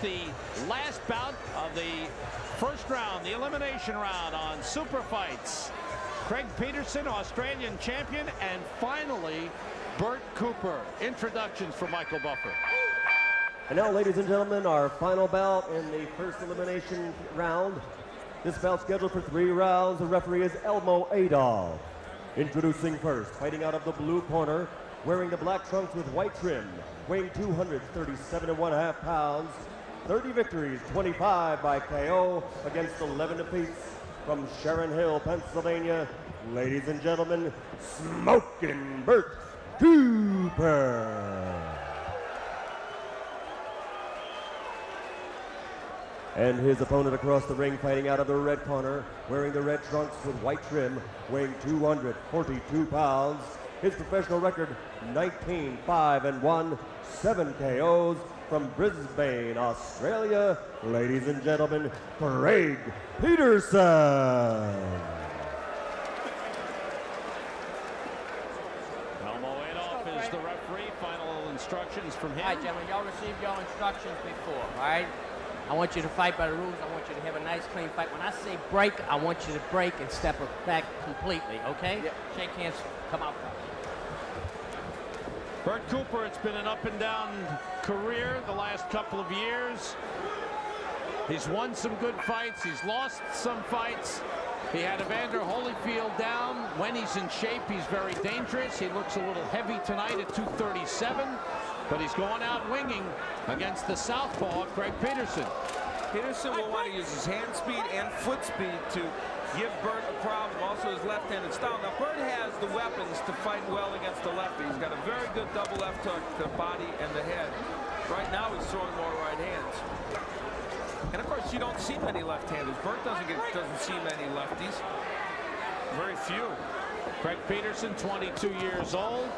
the last bout of the first round, the elimination round on Super Fights. Craig Petersen, Australian champion, and finally, Bert Cooper. Introductions for Michael Buffer. And now, ladies and gentlemen, our final bout in the first elimination round. This bout scheduled for 3 rounds. The referee is Elmo Adolf. Introducing first, fighting out of the blue corner, wearing the black trunks with white trim, weighing 237.5 pounds, 30 victories, 25 by KO against 11 defeats, from Sharon Hill, Pennsylvania, ladies and gentlemen, Smokin' Bert Cooper. And his opponent across the ring, fighting out of the red corner, wearing the red trunks with white trim, weighing 242 pounds. His professional record, 19-5-1, 7 KOs, from Brisbane, Australia, ladies and gentlemen, Craig Petersen. Elmo Adolf is the referee. Final instructions from him. All right, gentlemen, y'all received your instructions before, all right? I want you to fight by the rules. I want you to have a nice, clean fight. When I say break, I want you to break and step back completely, okay? Yep. Shake hands, come out. Bert Cooper, it's been an up and down career the last couple of years. He's won some good fights. He's lost some fights. He had Evander Holyfield down. When he's in shape, he's very dangerous. He looks a little heavy tonight at 237, but he's going out winging against the southpaw, Craig Petersen. Petersen will want to use his hand speed and foot speed to give Bert a problem, also his left-handed style. Now, Bert has the weapons to fight well against the lefty. He's got a very good double left hook to the body and the head. Right now, he's throwing more right hands. And, of course, you don't see many left-handers. Bert doesn't see many lefties. Very few. Craig Petersen, 22 years old.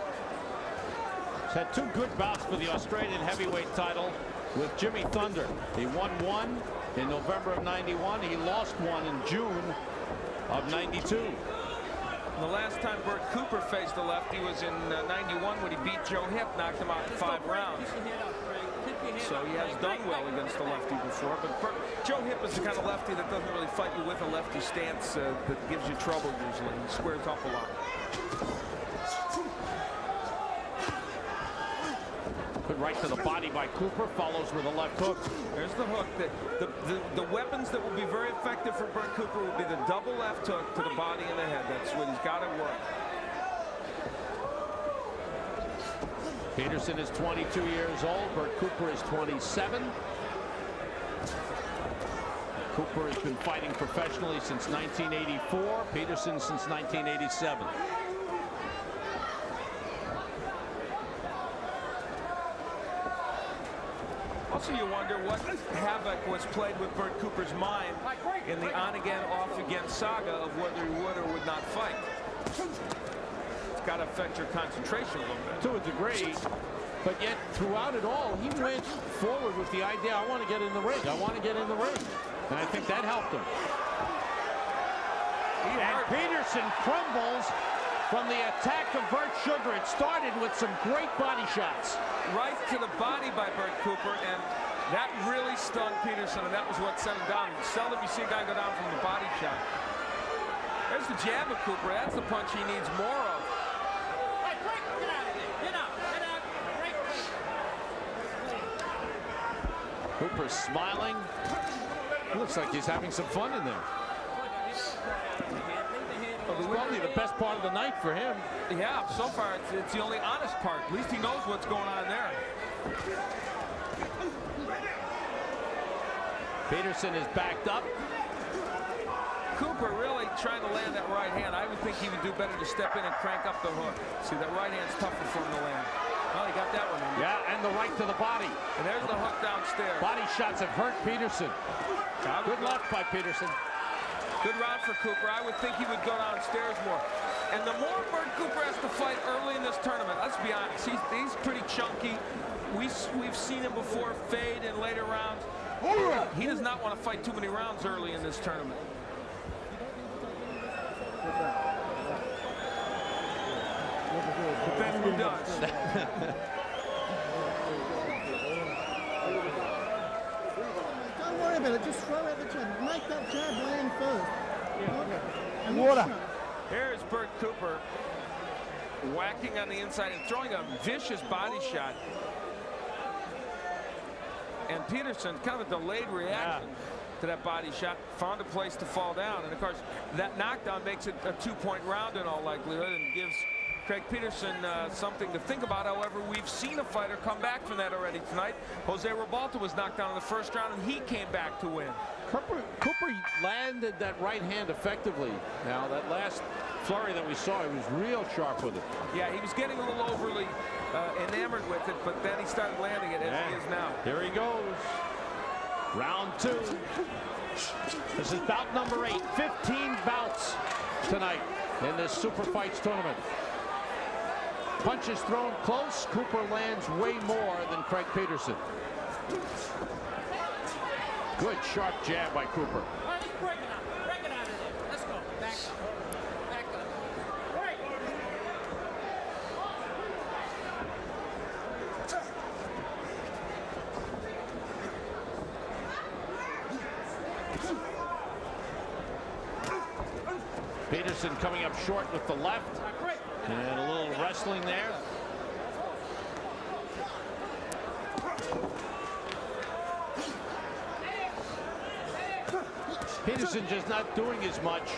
He's had 2 good bouts for the Australian heavyweight title with Jimmy Thunder. He won 1 in November of '91. He lost 1 in June of '92. The last time Bert Cooper faced a lefty was in '91 when he beat Joe Hip, knocked him out in 5 rounds. So he has done well against a lefty before. But Joe Hip is the kind of lefty that doesn't really fight you with a lefty stance that gives you trouble usually. He squares up a lot. Good right to the body by Cooper, follows with a left hook. There's the hook. The weapons that will be very effective for Bert Cooper will be the double left hook to the body and the head. That's what he's got to work. Petersen is 22 years old. Bert Cooper is 27. Cooper has been fighting professionally since 1984. Petersen since 1987. Also, you wonder what havoc was played with Bert Cooper's mind in the on-again, off-again saga of whether he would or would not fight. It's got to affect your concentration a little bit. To a degree, but yet throughout it all, he went forward with the idea, I want to get in the ring. I want to get in the ring. And I think that helped him. And Petersen crumbles from the attack of Bert Sugar. It started with some great body shots. Right to the body by Bert Cooper, and that really stung Petersen, and that was what sent him down. Seldom you see a guy go down from the body shot. There's the jab of Cooper. That's the punch he needs more of. Cooper's smiling. Looks like he's having some fun in there. It's probably the best part of the night for him. Yeah, so far it's the only honest part. At least he knows what's going on there. Petersen is backed up. Cooper really trying to land that right hand. I would think he would do better to step in and crank up the hook. See, that right hand's tougher for him to land. Well, he got that one in. Yeah, and the right to the body. And there's the hook downstairs. Body shots have hurt Petersen. Good luck by Petersen. Good round for Cooper. I would think he would go downstairs more. And the more Bert Cooper has to fight early in this tournament, let's be honest, he's pretty chunky. We've seen him before fade in later rounds. He does not want to fight too many rounds early in this tournament. But then who does? Don't worry about it. Just throw out the jab. Make that jab land first. And Water. Here's Bert Cooper whacking on the inside and throwing a vicious body shot. And Petersen, kind of a delayed reaction to that body shot, found a place to fall down. And of course, that knockdown makes it a 2-point round in all likelihood and gives Craig Petersen something to think about. However, we've seen a fighter come back from that already tonight. Jose Rebalta was knocked down in the first round, and he came back to win. Cooper landed that right hand effectively. Now, that last flurry that we saw, he was real sharp with it. Yeah, he was getting a little overly enamored with it, but then he started landing it as he is now. Here he goes. Round 2. This is bout number 8. 15 bouts tonight in this Super Fights tournament. Punches thrown close. Cooper lands way more than Craig Petersen. Good sharp jab by Cooper. All right, let's break it out. Break it out of there. Let's go. Back up. Back up. Right. Petersen coming up short with the left. And a little wrestling there. Petersen just not doing as much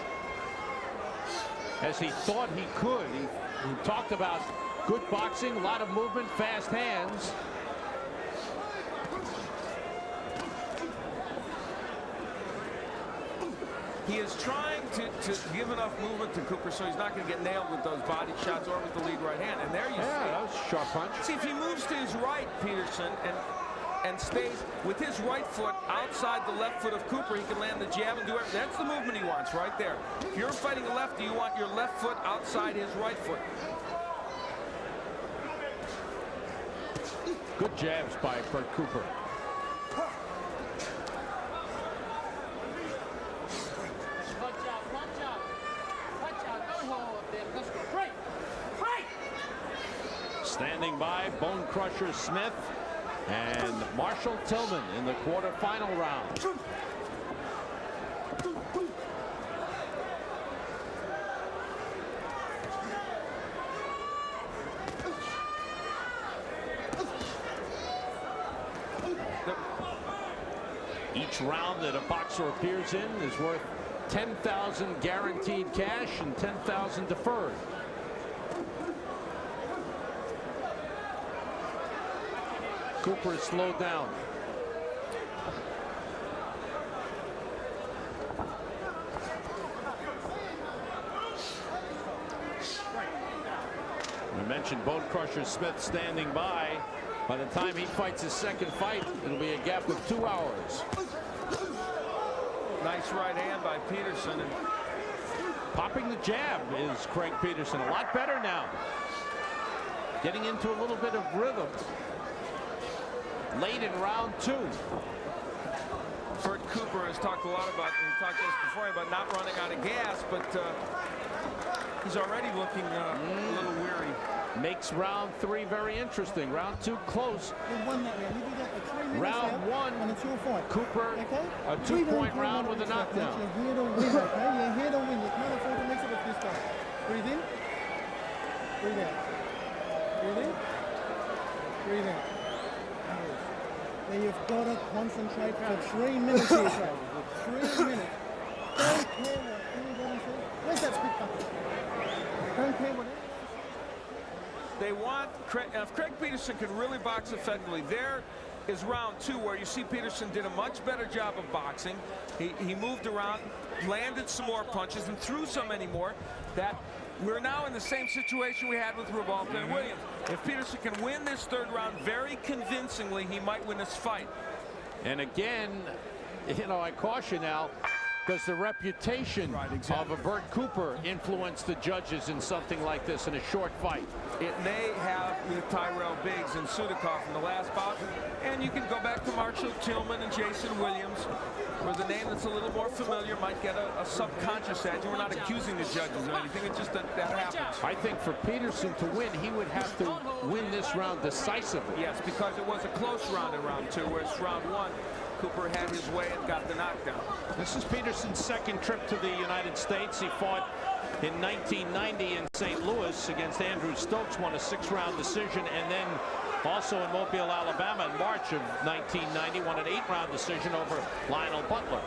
as he thought he could. He talked about good boxing, a lot of movement, fast hands. He is trying to give enough movement to Cooper so he's not going to get nailed with those body shots or with the lead right hand. And there you see. That was a sharp punch. See, if he moves to his right, Petersen, and stays with his right foot outside the left foot of Cooper, he can land the jab and do everything. That's the movement he wants right there. If you're fighting a lefty, you want your left foot outside his right foot. Good jabs by Bert Cooper. Punch out, punch out. Punch out. Don't hold up there. Let's go. Break. Break. Standing by, Bone Crusher Smith and Marshall Tillman in the quarterfinal round. Each round that a boxer appears in is worth 10,000 guaranteed cash and 10,000 deferred. Cooper is slowed down. We mentioned Bone Crusher Smith standing by. By the time he fights his second fight, it'll be a gap of 2 hours. Nice right hand by Petersen. And popping the jab is Craig Petersen. A lot better now. Getting into a little bit of rhythm. Late in round 2. Bert Cooper has talked a lot about, and we talked this before, about not running out of gas, but he's already looking a little weary. Makes round 3 very interesting. Round 2 close. You won that round. You did that for 3 minutes. Round 1. And it's your fight. Cooper, okay? a 2-point round with a knockdown. You're here to win, okay? You're here to win. You can't afford to mix it with this guy. Breathe in. Breathe out. Breathe in. Breathe out. Now you've got to concentrate for 3 minutes here, Craig. 3 minutes. Don't care what anybody says. Where's that spit bucket? Don't care what. They want if Craig Petersen can really box effectively. There is round 2 where you see Petersen did a much better job of boxing. He moved around, landed some more punches, and threw so many more that we're now in the same situation we had with Rebalta and Williams. If Petersen can win this 3rd round very convincingly, he might win this fight. And again, you know, I caution now, does the reputation of a Bert Cooper influence the judges in something like this in a short fight? It may have with Tyrell Biggs and Sudikov in the last bout. And you can go back to Marshall Tillman and Jason Williams, where the name that's a little more familiar might get a subconscious edge. We're not accusing the judges of anything. It's just that happens. I think for Petersen to win, he would have to win this round decisively. Yes, because it was a close round in round 2, whereas round 1, Cooper had his way and got the knockdown. This is Petersen's second trip to the United States. He fought in 1990 in St. Louis against Andrew Stokes, won a 6-round decision, and then also in Mobile, Alabama in March of 1990, won an 8-round decision over Lionel Butler.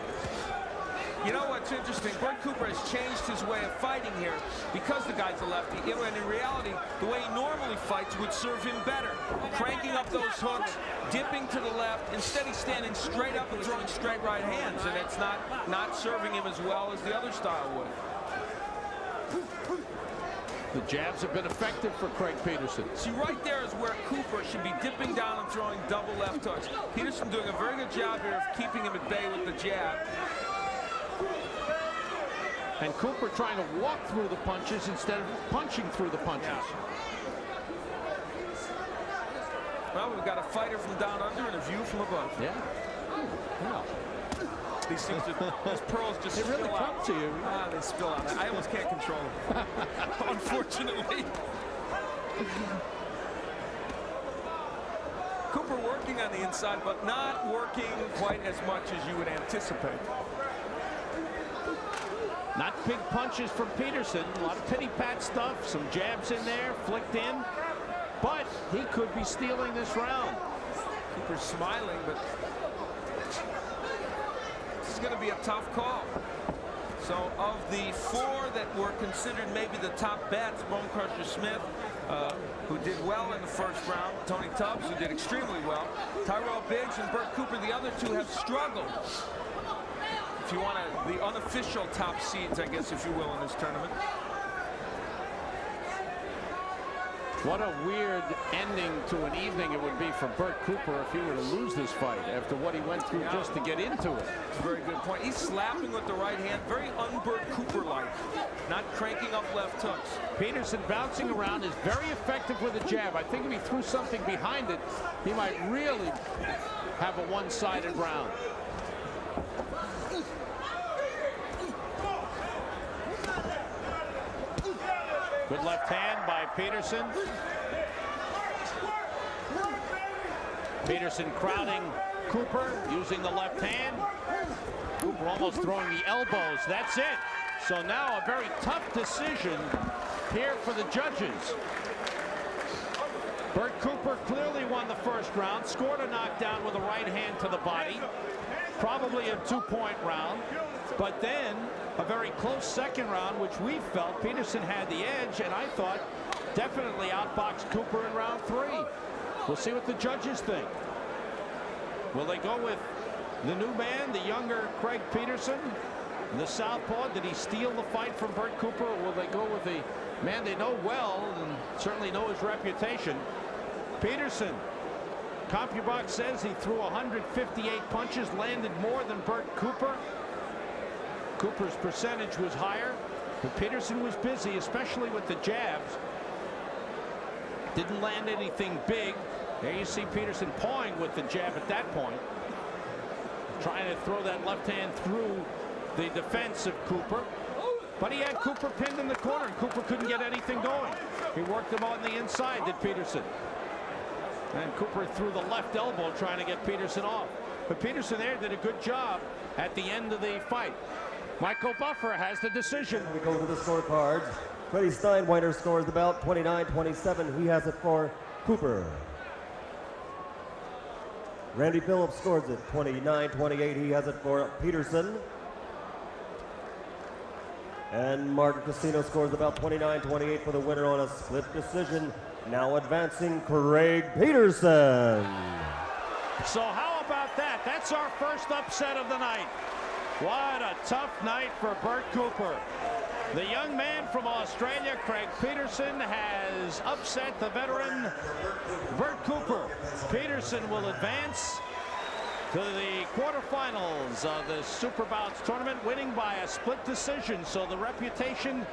You know what's interesting? Bert Cooper has changed his way of fighting here because the guy's a lefty. And in reality, the way he normally fights would serve him better. Cranking up those hooks, dipping to the left. Instead, he's standing straight up and throwing straight right hands, and it's not serving him as well as the other style would. The jabs have been effective for Craig Petersen. See, right there is where Cooper should be dipping down and throwing double left hooks. Petersen doing a very good job here of keeping him at bay with the jab. And Cooper trying to walk through the punches instead of punching through the punches. Yeah. Well, we've got a fighter from down under and a view from above. Yeah. Yeah. These pearls just They really spill come out. to you. They spill out. I almost can't control them. Unfortunately. Cooper working on the inside, but not working quite as much as you would anticipate. Not big punches from Petersen. A lot of pity-pat stuff. Some jabs in there, flicked in. But he could be stealing this round. Cooper's smiling, but this is going to be a tough call. So of the 4 that were considered maybe the top bets, Bone Crusher Smith, who did well in the first round, Tony Tubbs, who did extremely well, Tyrell Biggs and Bert Cooper, the other 2 have struggled. If you want the unofficial top seeds, I guess, if you will, in this tournament. What a weird ending to an evening it would be for Bert Cooper if he were to lose this fight after what he went through just to get into it. That's a very good point. He's slapping with the right hand, very un-Bert Cooper-like, not cranking up left hooks. Petersen bouncing around is very effective with a jab. I think if he threw something behind it, he might really have a one-sided round. Good left hand by Petersen. Petersen crowding Cooper, using the left hand. Cooper almost throwing the elbows. That's it. So now a very tough decision here for the judges. Bert Cooper clearly won the first round, scored a knockdown with a right hand to the body. Probably a 2-point round. But then a very close second round, which we felt Petersen had the edge, and I thought definitely outboxed Cooper in round 3. We'll see what the judges think. Will they go with the new man, the younger Craig Petersen, the southpaw? Did he steal the fight from Bert Cooper, or will they go with the man they know well and certainly know his reputation? Petersen, CompuBox says he threw 158 punches, landed more than Bert Cooper. Cooper's percentage was higher, but Petersen was busy, especially with the jabs. Didn't land anything big. There you see Petersen pawing with the jab at that point, trying to throw that left hand through the defense of Cooper. But he had Cooper pinned in the corner, and Cooper couldn't get anything going. He worked him on the inside, did Petersen. And Cooper threw the left elbow trying to get Petersen off. But Petersen there did a good job at the end of the fight. Michael Buffer has the decision. We go to the scorecards. Freddie Steinweiner scores the bout 29-27. He has it for Cooper. Randy Phillips scores it 29-28. He has it for Petersen. And Martin Casino scores about 29-28 for the winner on a split decision. Now advancing Craig Petersen. So how about that? That's our first upset of the night. What a tough night for Bert Cooper. The young man from Australia, Craig Petersen, has upset the veteran Bert Cooper. Petersen will advance to the quarterfinals of the Super Bouts tournament, winning by a split decision. So the reputation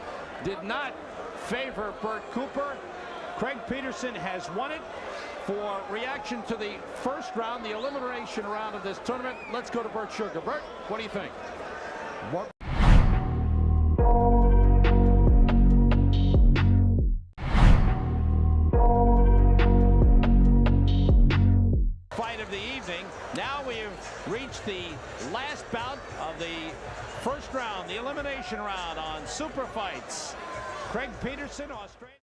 did not favor Bert Cooper. Craig Petersen has won it. For reaction to the first round, the elimination round of this tournament, let's go to Bert Sugar. Bert, what do you think? Fight of the evening. Now we've reached the last bout of the first round, the elimination round on Super Fights. Craig Petersen, Australia.